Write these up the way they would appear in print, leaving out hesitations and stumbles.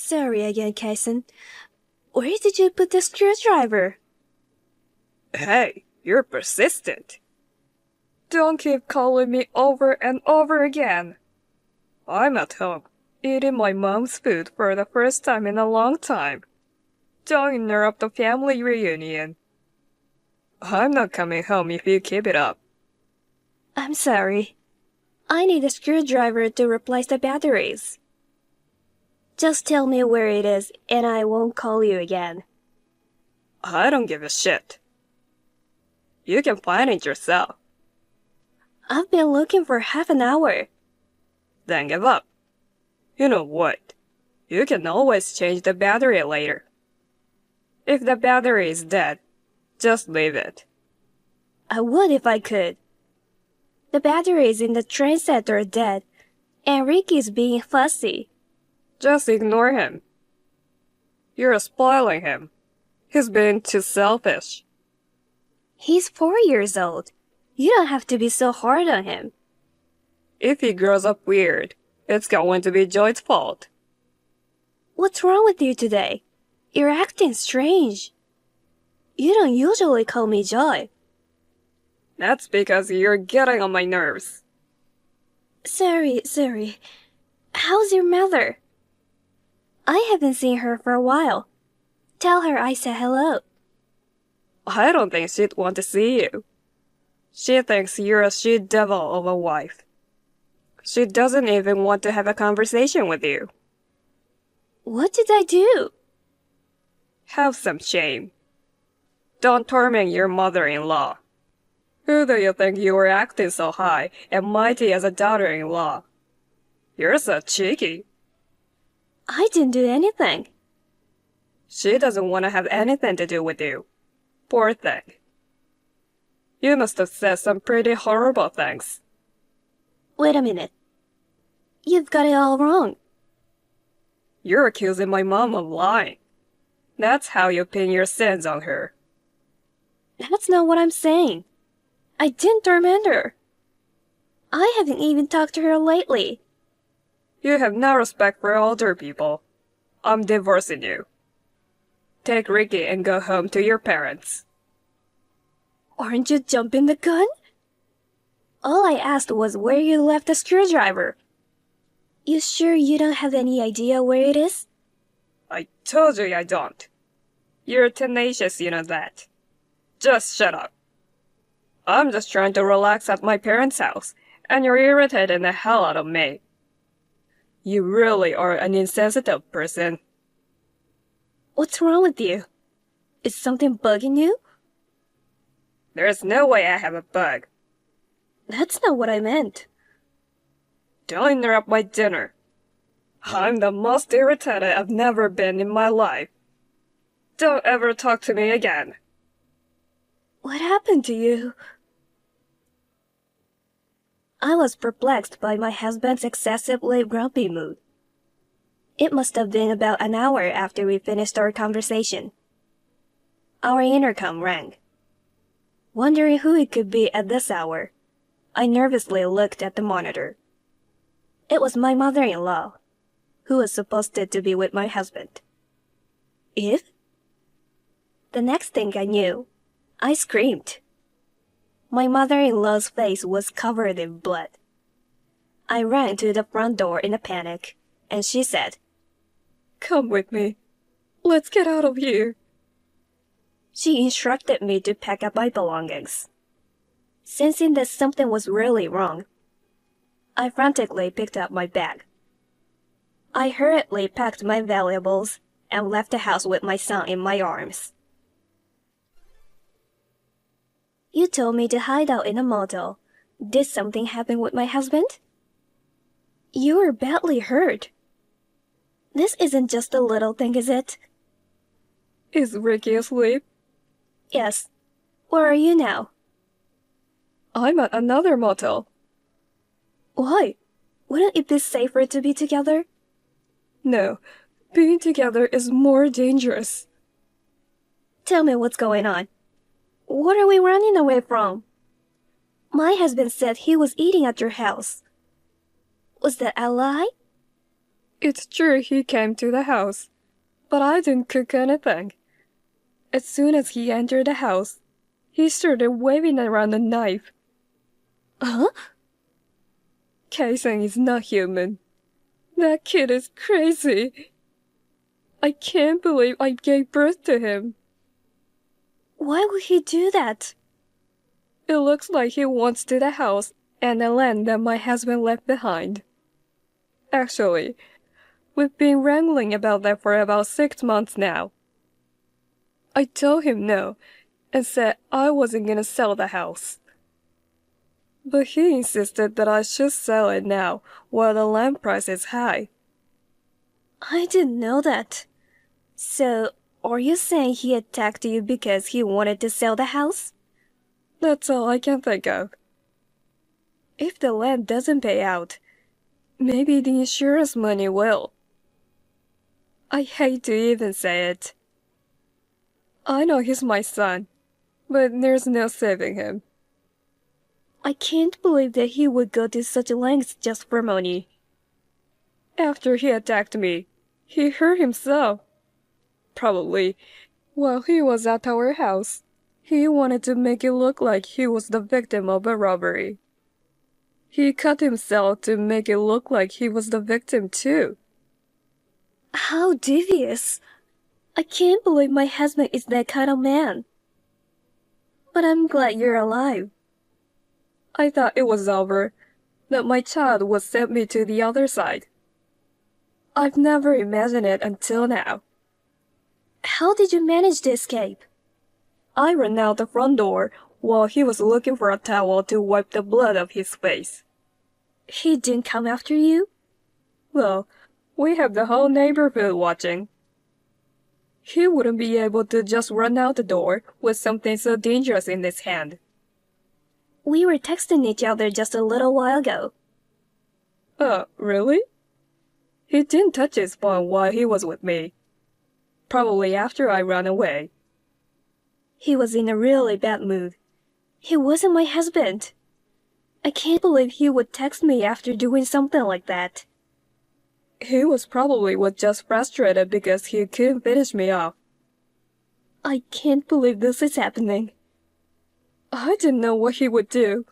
Sorry again, Kason. Where did you put the screwdriver? Hey, you're persistent. Don't keep calling me over and over again. I'm at home, eating my mom's food for the first time in a long time. Don't interrupt the family reunion. I'm not coming home if you keep it up. I'm sorry. I need a screwdriver to replace the batteries. Just tell me where it is and I won't call you again. I don't give a shit. You can find it yourself. I've been looking for half an hour. Then give up. You know what? You can always change the battery later. If the battery is dead, just leave it. I would if I could. The batteries in the train set are dead, and Ricky's being fussy. Just ignore him. You're spoiling him. He's being too selfish. He's 4 years old. You don't have to be so hard on him. If he grows up weird, it's going to be Joy's fault. What's wrong with you today? You're acting strange. You don't usually call me Joy. That's because you're getting on my nerves. Sorry. How's your mother? I haven't seen her for a while. Tell her I said hello. I don't think she'd want to see you. She thinks you're a she-devil of a wife. She doesn't even want to have a conversation with you. What did I do? Have some shame. Don't torment your mother-in-law. Who do you think you were acting so high and mighty as a daughter-in-law? You're so cheeky. I didn't do anything. She doesn't want to have anything to do with you. Poor thing. You must have said some pretty horrible things. Wait a minute. You've got it all wrong. You're accusing my mom of lying. That's how you pin your sins on her. That's not what I'm saying. I didn't torment her. I haven't even talked to her lately. You have no respect for older people. I'm divorcing you. Take Ricky and go home to your parents. Aren't you jumping the gun? All I asked was where you left the screwdriver. You sure you don't have any idea where it is? I told you I don't. You're tenacious, you know that. Just shut up. I'm just trying to relax at my parents' house, and you're irritating the hell out of me. You really are an insensitive person. What's wrong with you? Is something bugging you? There's no way I have a bug. That's not what I meant. Don't interrupt my dinner. I'm the most irritated I've never been in my life. Don't ever talk to me again. What happened to you? I was perplexed by my husband's excessively grumpy mood. It must have been about an hour after we finished our conversation. Our intercom rang. Wondering who it could be at this hour, I nervously looked at the monitor. It was my mother-in-law, who was supposed to be with my husband. Eve? The next thing I knew, I screamed. My mother-in-law's face was covered in blood. I ran to the front door in a panic, and she said, Come with me. Let's get out of here. She instructed me to pack up my belongings. Sensing that something was really wrong, I frantically picked up my bag. I hurriedly packed my valuables and left the house with my son in my arms. You told me to hide out in a motel. Did something happen with my husband? You were badly hurt. This isn't just a little thing, is it? Is Ricky asleep? Yes. Where are you now? I'm at another motel. Why? Wouldn't it be safer to be together? No, being together is more dangerous. Tell me what's going on. What are we running away from? My husband said he was eating at your house. Was that a lie? It's true he came to the house, but I didn't cook anything. As soon as he entered the house, he started waving around a knife. Huh? Kason is not human. That kid is crazy. I can't believe I gave birth to him. Why would he do that? It looks like he wants to the house and the land that my husband left behind. Actually, we've been wrangling about that for about 6 months now. I told him no and said I wasn't gonna sell the house. But he insisted that I should sell it now while the land price is high. I didn't know that. So, are you saying he attacked you because he wanted to sell the house? That's all I can think of. If the land doesn't pay out, maybe the insurance money will. I hate to even say it. I know he's my son, but there's no saving him. I can't believe that he would go to such lengths just for money. After he attacked me, he hurt himself. Probably while he was at our house, he wanted to make it look like he was the victim of a robbery. He cut himself to make it look like he was the victim too. How devious. I can't believe my husband is that kind of man. But I'm glad you're alive. I thought it was over, that my child would send me to the other side. I've never imagined it until now. How did you manage to escape? I ran out the front door while he was looking for a towel to wipe the blood off his face. He didn't come after you? Well, we have the whole neighborhood watching. He wouldn't be able to just run out the door with something so dangerous in his hand. We were texting each other just a little while ago. Really? He didn't touch his phone while he was with me. Probably after I ran away. He was in a really bad mood. He wasn't my husband. I can't believe he would text me after doing something like that. He was probably just frustrated because he couldn't finish me off. I can't believe this is happening. I didn't know what he would do.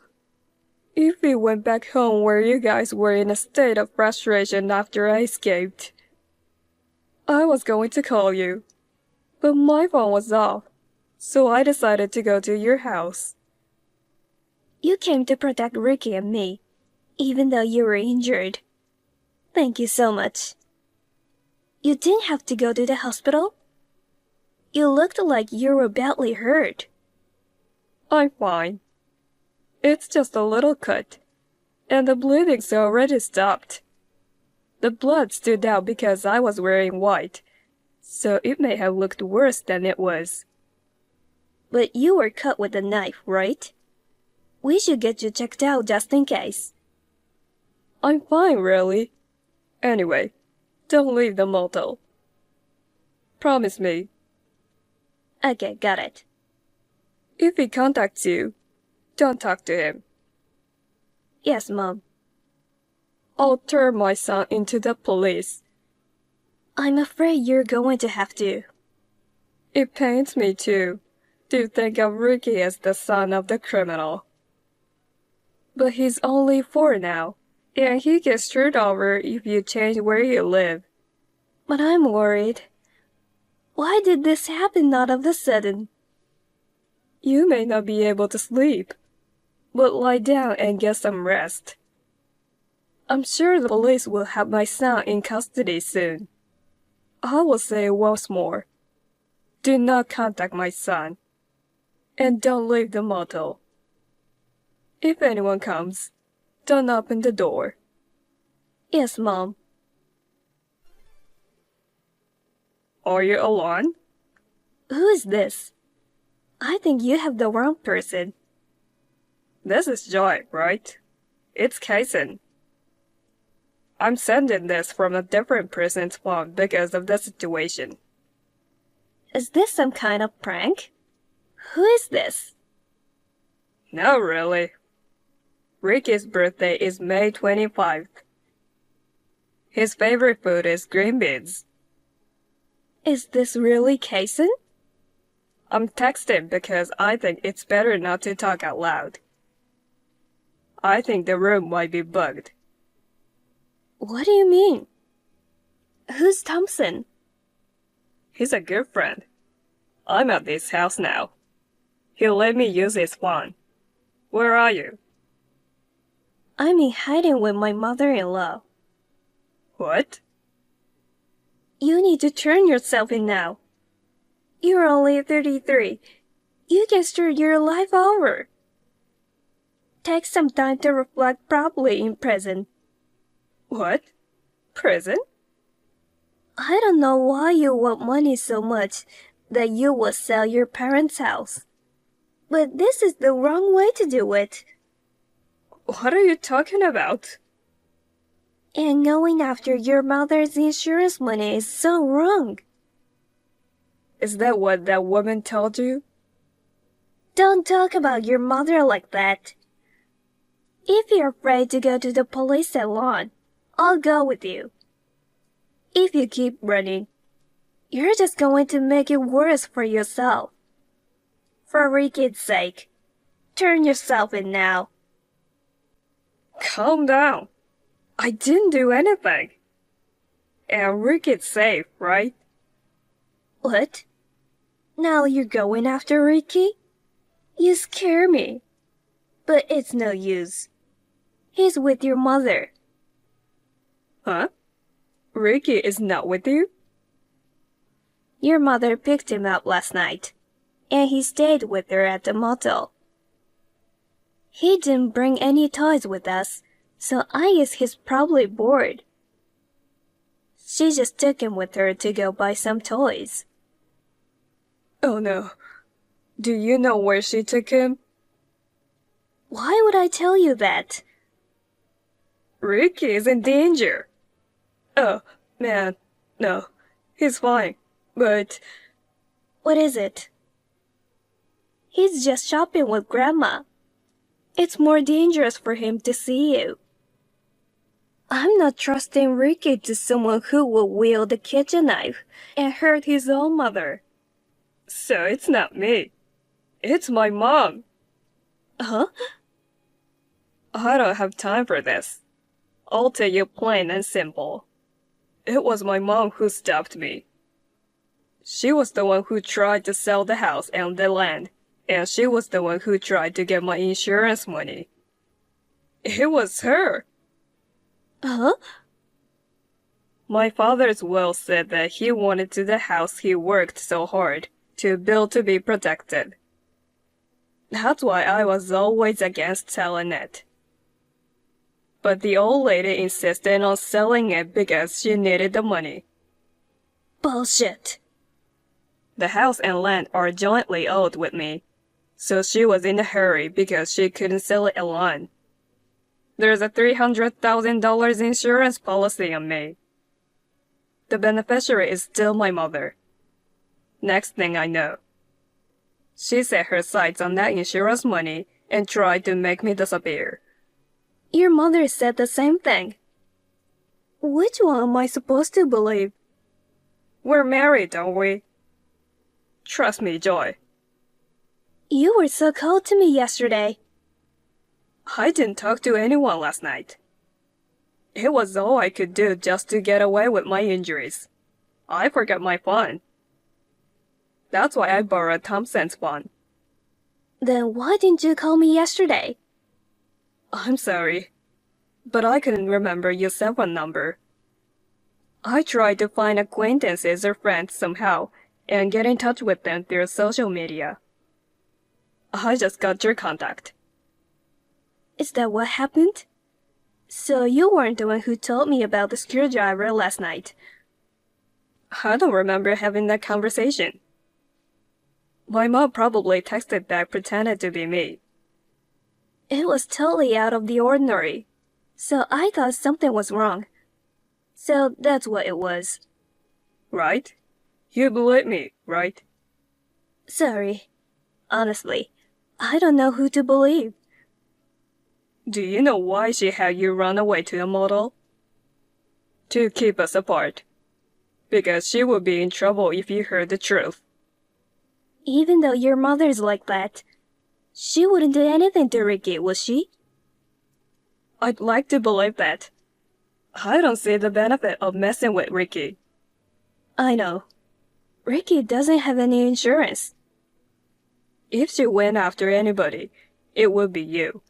If he went back home where you guys were in a state of frustration after I escaped, I was going to call you, but my phone was off, so I decided to go to your house. You came to protect Ricky and me, even though you were injured. Thank you so much. You didn't have to go to the hospital? You looked like you were badly hurt. I'm fine. It's just a little cut, and the bleeding's already stopped. The blood stood out because I was wearing white, so it may have looked worse than it was. But you were cut with a knife, right? We should get you checked out just in case. I'm fine, really. Anyway, don't leave the motel. Promise me. Okay, got it. If he contacts you, don't talk to him. Yes, Mom. I'll turn my son into the police. I'm afraid you're going to have to. It pains me too, to think of Ricky as the son of the criminal. But he's only 4 now, and he gets screwed over if you change where you live. But I'm worried. Why did this happen all of a sudden? You may not be able to sleep, but lie down and get some rest. I'm sure the police will have my son in custody soon. I will say once more, do not contact my son, and don't leave the motel. If anyone comes, don't open the door. Yes, Mom. Are you alone? Who is this? I think you have the wrong person. This is Joy, right? It's Kason. I'm sending this from a different person's phone because of the situation. Is this some kind of prank? Who is this? No, really. Ricky's birthday is May 25th. His favorite food is green beans. Is this really Kason? I'm texting because I think it's better not to talk out loud. I think the room might be bugged. What do you mean? Who's Thompson? He's a good friend. I'm at his house now. He'll let me use his phone. Where are you? I'm in hiding with my mother-in-law. What? You need to turn yourself in now. You're only 33. You can start your life over. Take some time to reflect properly in prison. What? Prison? I don't know why you want money so much that you will sell your parents' house. But this is the wrong way to do it. What are you talking about? And going after your mother's insurance money is so wrong. Is that what that woman told you? Don't talk about your mother like that. If you're afraid to go to the police salon, I'll go with you. If you keep running, you're just going to make it worse for yourself. For Ricky's sake, turn yourself in now. Calm down. I didn't do anything. And Ricky's safe, right? What? Now you're going after Ricky? You scare me. But it's no use. He's with your mother. Huh? Ricky is not with you? Your mother picked him up last night, and he stayed with her at the motel. He didn't bring any toys with us, so I guess he's probably bored. She just took him with her to go buy some toys. Oh no. Do you know where she took him? Why would I tell you that? Ricky is in danger. Oh, man. No. He's fine. But... What is it? He's just shopping with Grandma. It's more dangerous for him to see you. I'm not trusting Ricky to someone who will wield a kitchen knife and hurt his own mother. So it's not me. It's my mom. Huh? I don't have time for this. I'll tell you plain and simple. It was my mom who stopped me. She was the one who tried to sell the house and the land, and she was the one who tried to get my insurance money. It was her. Huh? My father's will said that he wanted to the house he worked so hard to build to be protected. That's why I was always against selling it. But the old lady insisted on selling it because she needed the money. Bullshit. The house and land are jointly owned with me, so she was in a hurry because she couldn't sell it alone. There's a $300,000 insurance policy on me. The beneficiary is still my mother. Next thing I know, she set her sights on that insurance money and tried to make me disappear. Your mother said the same thing. Which one am I supposed to believe? We're married, don't we? Trust me, Joy. You were so cold to me yesterday. I didn't talk to anyone last night. It was all I could do just to get away with my injuries. I forgot my phone. That's why I borrowed Thompson's phone. Then why didn't you call me yesterday? I'm sorry, but I couldn't remember your cell phone number. I tried to find acquaintances or friends somehow and get in touch with them through social media. I just got your contact. Is that what happened? So you weren't the one who told me about the screwdriver last night. I don't remember having that conversation. My mom probably texted back pretending to be me. It was totally out of the ordinary, so I thought something was wrong. So that's what it was. Right? You believe me, right? Sorry. Honestly, I don't know who to believe. Do you know why she had you run away to the motel? to keep us apart. Because she would be in trouble if you heard the truth. Even though your mother's like that, she wouldn't do anything to Ricky, would she? I'd like to believe that. I don't see the benefit of messing with Ricky. I know. Ricky doesn't have any insurance. If she went after anybody, it would be you.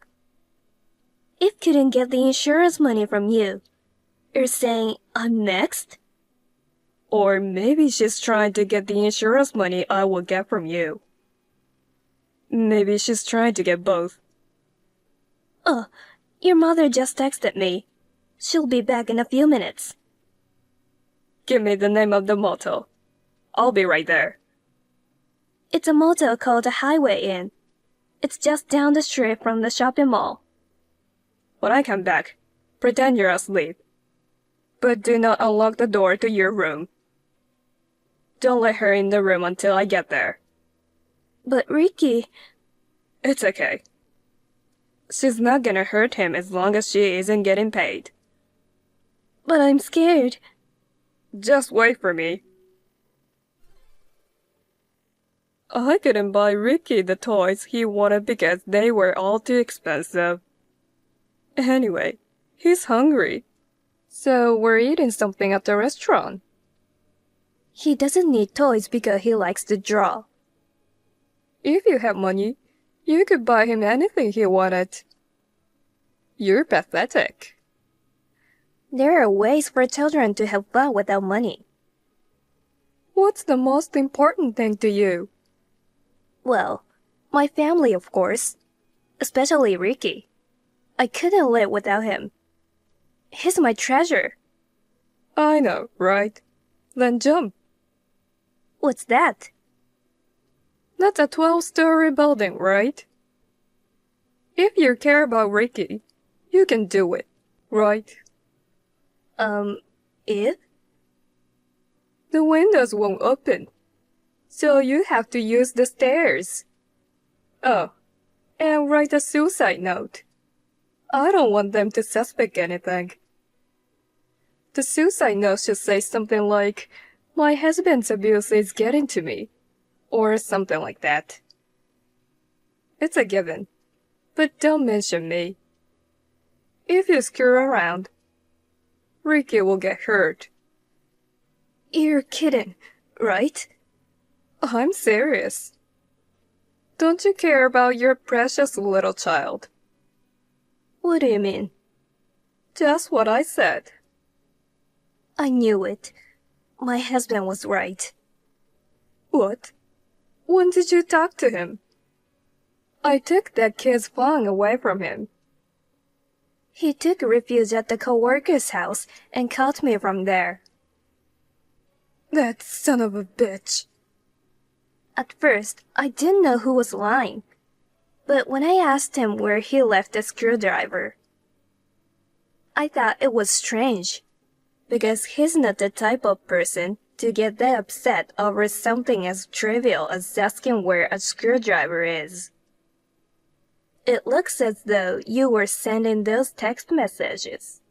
If couldn't get the insurance money from you, you're saying I'm next? Or maybe she's trying to get the insurance money I will get from you. Maybe she's trying to get both. Oh, your mother just texted me. She'll be back in a few minutes. Give me the name of the motel. I'll be right there. It's a motel called the Highway Inn. It's just down the street from the shopping mall. When I come back, pretend you're asleep. But do not unlock the door to your room. Don't let her in the room until I get there. But Ricky... It's okay. She's not gonna hurt him as long as she isn't getting paid. But I'm scared. Just wait for me. I couldn't buy Ricky the toys he wanted because they were all too expensive. Anyway, he's hungry. So we're eating something at the restaurant. He doesn't need toys because he likes to draw. If you have money, you could buy him anything he wanted. You're pathetic. There are ways for children to have fun without money. What's the most important thing to you? Well, my family, of course. Especially Ricky. I couldn't live without him. He's my treasure. I know, right? Then jump. What's that? That's a 12-story building, right? If you care about Ricky, you can do it, right? If? The windows won't open, so you have to use the stairs. Oh, and write a suicide note. I don't want them to suspect anything. The suicide note should say something like, "My husband's abuse is getting to me," or something like that. It's a given, but don't mention me. If you screw around, Ricky will get hurt. You're kidding, right? I'm serious. Don't you care about your precious little child? What do you mean? Just what I said. I knew it. My husband was right. What? When did you talk to him? I took that kid's phone away from him. He took refuge at the co-worker's house and caught me from there. That son of a bitch. At first, I didn't know who was lying. But when I asked him where he left the screwdriver, I thought it was strange. Because he's not the type of person to get that upset over something as trivial as asking where a screwdriver is. It looks as though you were sending those text messages.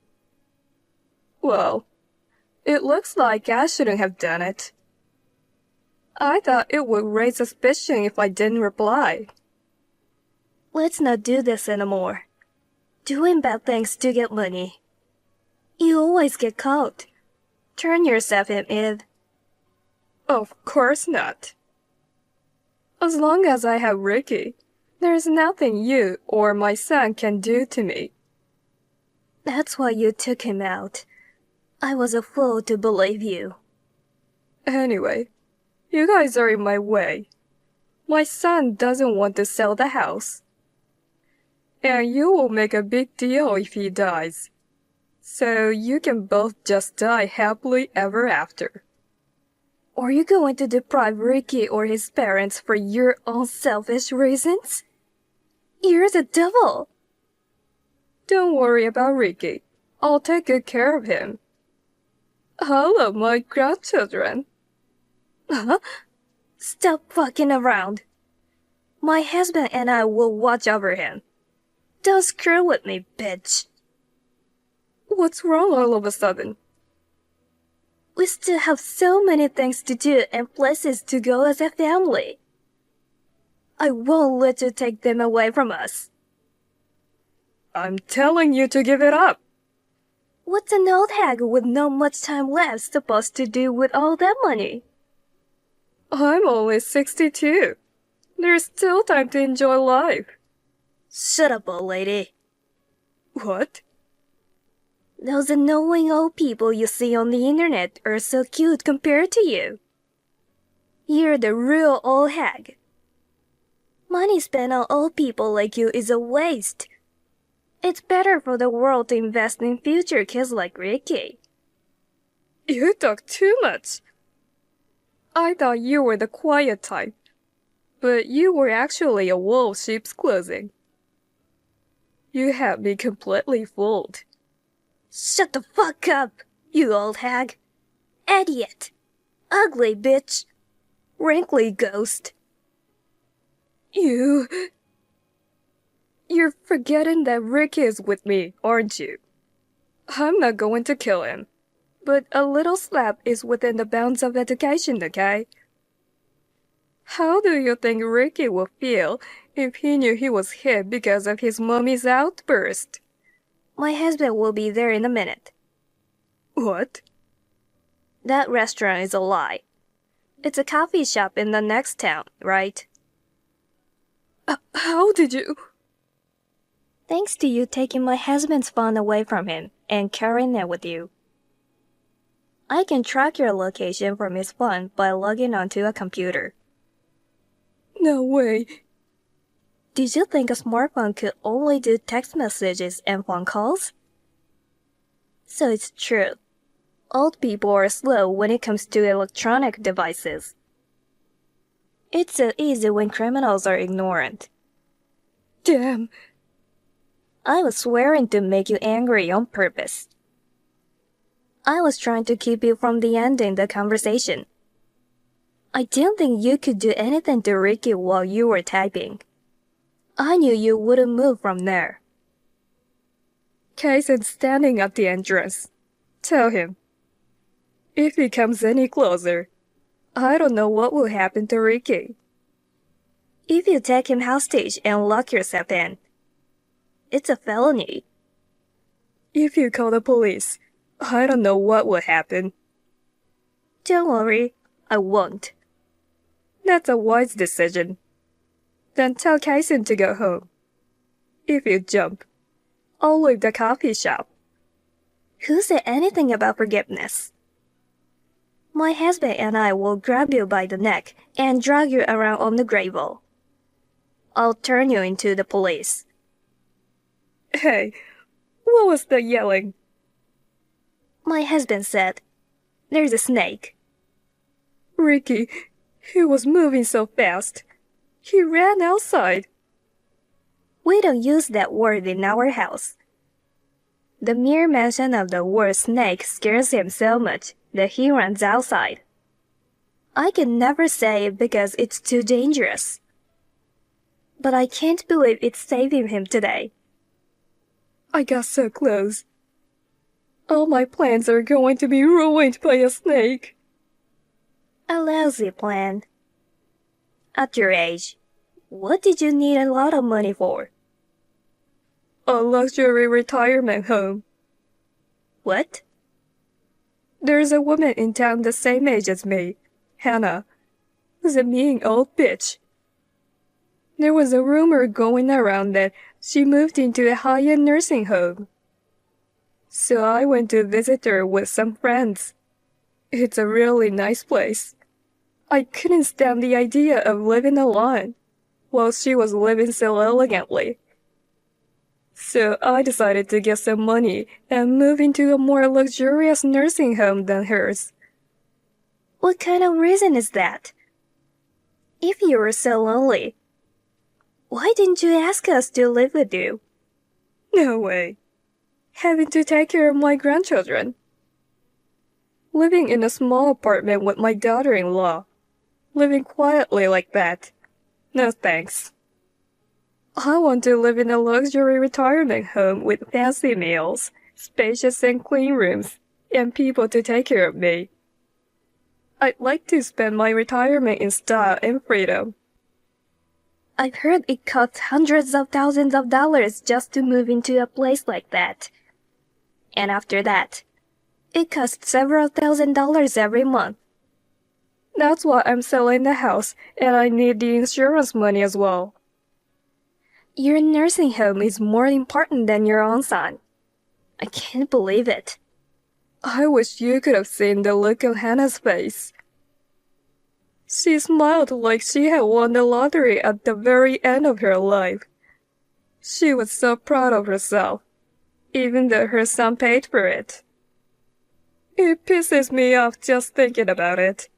Well, it looks like I shouldn't have done it. I thought it would raise suspicion if I didn't reply. Let's not do this anymore. Doing bad things to get money. You always get caught. Turn yourself in, Eve. Of course not. As long as I have Ricky, there's nothing you or my son can do to me. That's why you took him out. I was a fool to believe you. Anyway, you guys are in my way. My son doesn't want to sell the house. And you will make a big deal if he dies. So you can both just die happily ever after. Are you going to deprive Ricky or his parents for your own selfish reasons? You're the devil. Don't worry about Ricky. I'll take good care of him. I love my grandchildren. Huh? Stop fucking around. My husband and I will watch over him. Don't screw with me, bitch. What's wrong all of a sudden? We still have so many things to do and places to go as a family. I won't let you take them away from us. I'm telling you to give it up. What's an old hag with not much time left supposed to do with all that money? I'm only 62. There's still time to enjoy life. Shut up, old lady. What? Those annoying old people you see on the internet are so cute compared to you. You're the real old hag. Money spent on old people like you is a waste. It's better for the world to invest in future kids like Ricky. You talk too much. I thought you were the quiet type, but you were actually a wolf sheep's clothing. You had me completely fooled. Shut the fuck up, you old hag. Idiot. Ugly bitch. Wrinkly ghost. You're forgetting that Rick is with me, aren't you? I'm not going to kill him, but a little slap is within the bounds of education, okay? How do you think Ricky would feel if he knew he was hit because of his mommy's outburst? My husband will be there in a minute. What? That restaurant is a lie. It's a coffee shop in the next town, right? How did you... Thanks to you taking my husband's phone away from him and carrying it with you. I can track your location from his phone by logging onto a computer. No way. Did you think a smartphone could only do text messages and phone calls? So it's true. Old people are slow when it comes to electronic devices. It's so easy when criminals are ignorant. Damn. I was swearing to make you angry on purpose. I was trying to keep you from the ending the conversation. I didn't think you could do anything to Ricky while you were typing. I knew you wouldn't move from there. Kaisen's standing at the entrance. Tell him. If he comes any closer, I don't know what will happen to Ricky. If you take him hostage and lock yourself in, it's a felony. If you call the police, I don't know what will happen. Don't worry, I won't. That's a wise decision. Then tell Kaisen to go home. If you jump, I'll leave the coffee shop. Who said anything about forgiveness? My husband and I will grab you by the neck and drag you around on the gravel. I'll turn you into the police. Hey, what was that yelling? My husband said, "There's a snake." Ricky, he was moving so fast. He ran outside. We don't use that word in our house. The mere mention of the word snake scares him so much that he runs outside. I can never say it because it's too dangerous. But I can't believe it's saving him today. I got so close. All my plans are going to be ruined by a snake. A lousy plan. At your age, what did you need a lot of money for? A luxury retirement home. What? There's a woman in town the same age as me, Hannah, who's a mean old bitch. There was a rumor going around that she moved into a high-end nursing home. So I went to visit her with some friends. It's a really nice place. I couldn't stand the idea of living alone, while she was living so elegantly. So I decided to get some money and move into a more luxurious nursing home than hers. What kind of reason is that? If you were so lonely, why didn't you ask us to live with you? No way. Having to take care of my grandchildren. Living in a small apartment with my daughter-in-law. Living quietly like that. No thanks. I want to live in a luxury retirement home with fancy meals, spacious and clean rooms, and people to take care of me. I'd like to spend my retirement in style and freedom. I've heard it costs hundreds of thousands of dollars just to move into a place like that. And after that, it costs several $1,000s every month. That's why I'm selling the house, and I need the insurance money as well. Your nursing home is more important than your own son. I can't believe it. I wish you could have seen the look on Hannah's face. She smiled like she had won the lottery at the very end of her life. She was so proud of herself, even though her son paid for it. It pisses me off just thinking about it.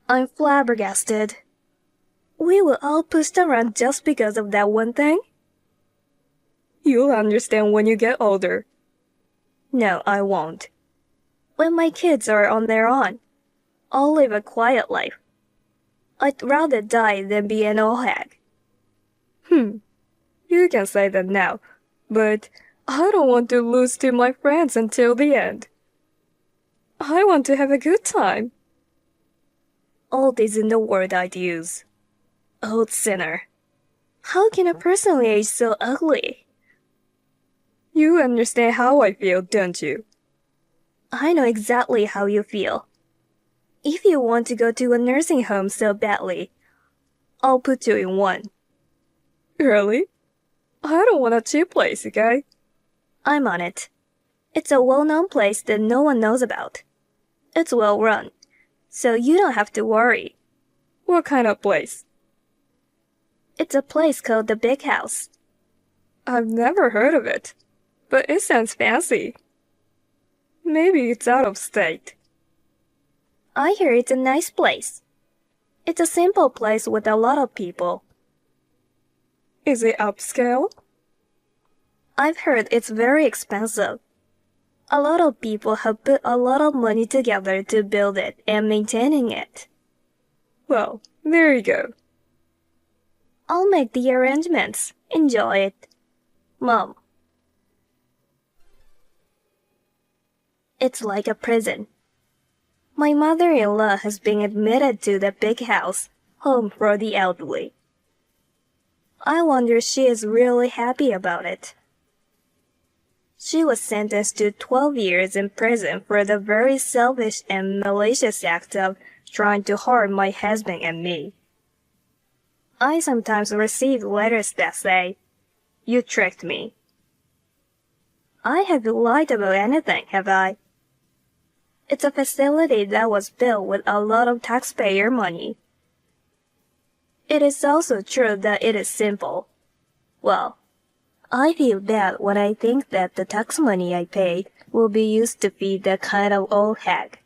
I'm flabbergasted. We were all pushed around just because of that one thing? You'll understand when you get older. No, I won't. When my kids are on their own, I'll live a quiet life. I'd rather die than be an old hag. You can say that now, but I don't want to lose to my friends until the end. I want to have a good time. Old isn't the word I'd use. Old sinner. How can a person age so ugly? You understand how I feel, don't you? I know exactly how you feel. If you want to go to a nursing home so badly, I'll put you in one. Really? I don't want a cheap place, okay? I'm on it. It's a well-known place that no one knows about. It's well run, so you don't have to worry. What kind of place? It's a place called the Big House. I've never heard of it, but it sounds fancy. Maybe it's out of state. I hear it's a nice place. It's a simple place with a lot of people. Is it upscale? I've heard it's very expensive. A lot of people have put a lot of money together to build it and maintaining it. Well, there you go. I'll make the arrangements. Enjoy it. Mom. It's like a prison. My mother-in-law has been admitted to the Big House, home for the elderly. I wonder she is really happy about it. She was sentenced to 12 years in prison for the very selfish and malicious act of trying to harm my husband and me. I sometimes receive letters that say, "You tricked me." I haven't lied about anything, have I? It's a facility that was built with a lot of taxpayer money. It is also true that it is simple. Well, I feel bad when I think that the tax money I paid will be used to feed that kind of old hag.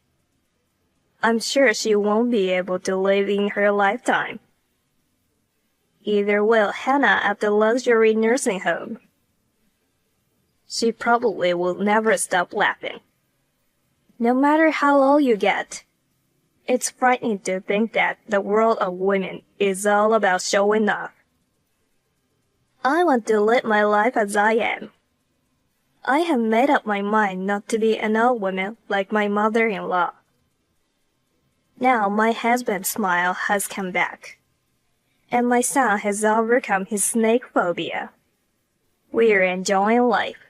I'm sure she won't be able to live in her lifetime. Either will Hannah at the luxury nursing home. She probably will never stop laughing. No matter how old you get, it's frightening to think that the world of women is all about showing off. I want to live my life as I am. I have made up my mind not to be an old woman like my mother-in-law. Now my husband's smile has come back, and my son has overcome his snake phobia. We're enjoying life.